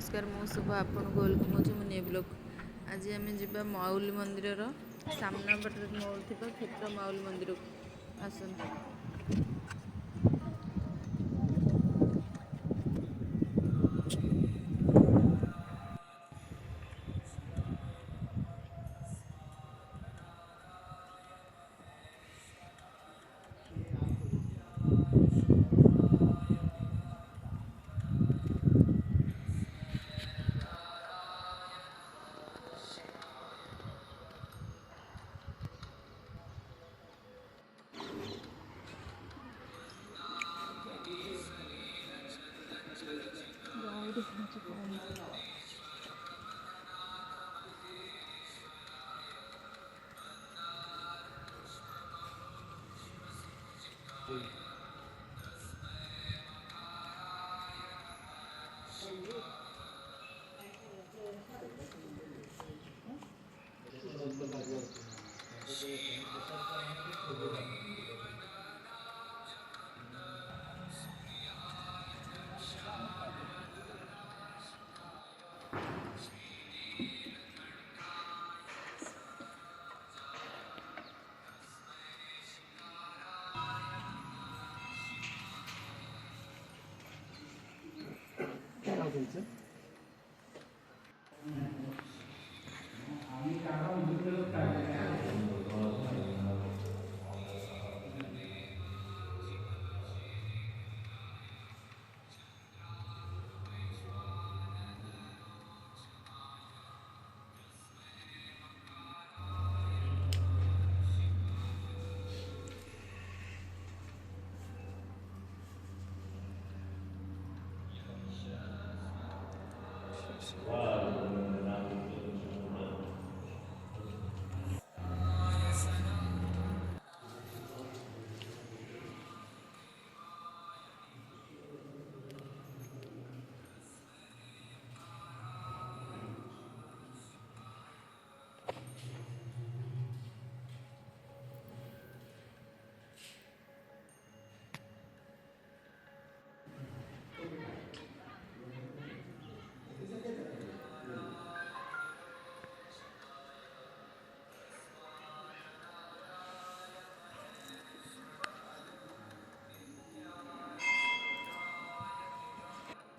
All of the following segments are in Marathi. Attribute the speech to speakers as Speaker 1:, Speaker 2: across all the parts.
Speaker 1: नमस्कार मु शुभ आपन वेलकम होची मु ने ब्लॉग। आज आम जा माउली मंदिर सामना पटे मौल थी क्षेत्र माउली मंदिर आसन।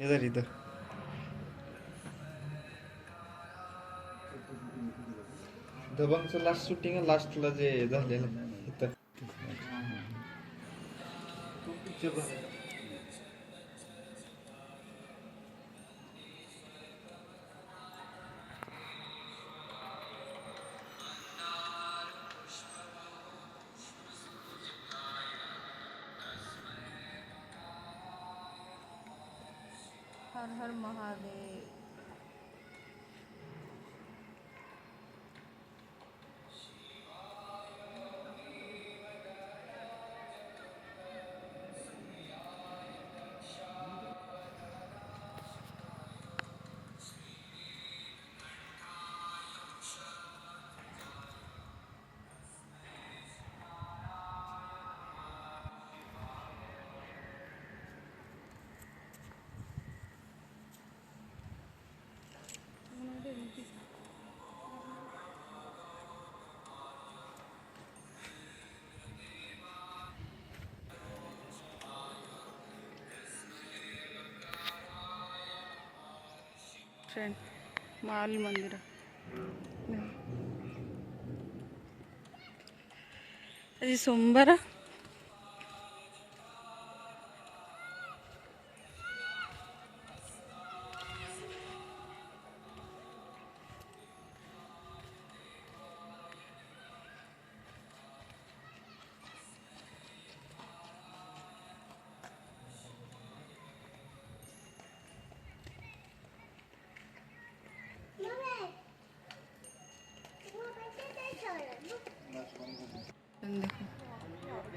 Speaker 2: इधर दबंगचं लास्ट शूटिंग लास्टला जे झालेलं इथं
Speaker 1: हर हर महादेव। फ्रेंड माउली मंदिर आज सोमवार देखो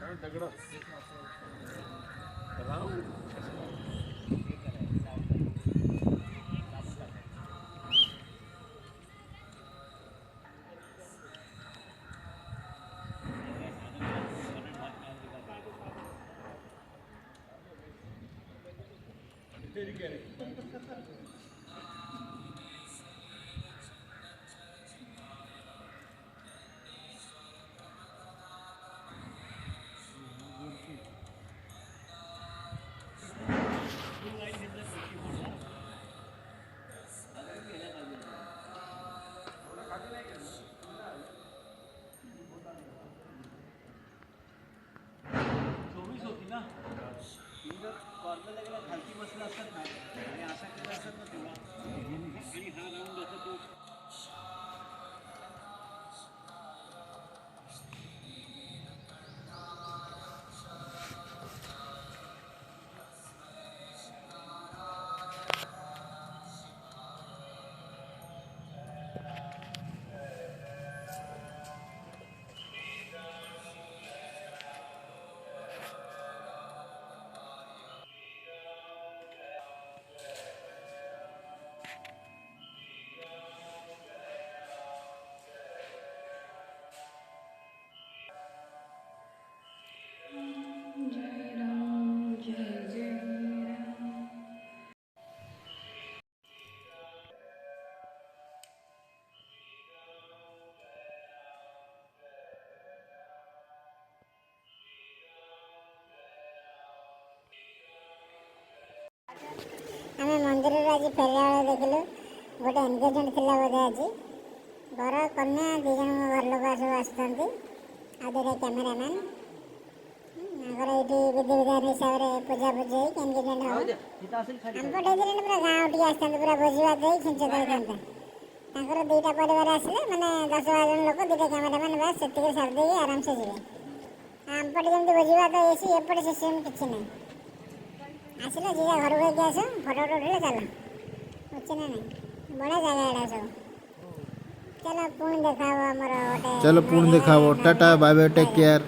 Speaker 3: आम मंदिर आज फेरला बेले देखिलु गोटे एनगेजमेंट थी बोधे आज बर कन्या दीज घर लोक सब आसुँच आ दुटा कैमेरामैन अगर ये विधि विधान हिसाब से पूजा पूजा एनगेजमेंट हम पठे पूरा गाँव टी आसते पूरा भोजी भात खिंच दे दुईटा परिवार आसिले मैंने 10-12 लोक दुटा कैमेरामैन बास से सारिदे आराम से जी आम पटे जमी भोजी भात ये एपटे सिस्टम किसी ना आसिले जीजा घर को आस फटो उठे चल अच्छे ना नहीं बड़ा जगह एड़ा सब चलो पुणी देखा
Speaker 4: चलो पुणी देखा tata bye bye take care.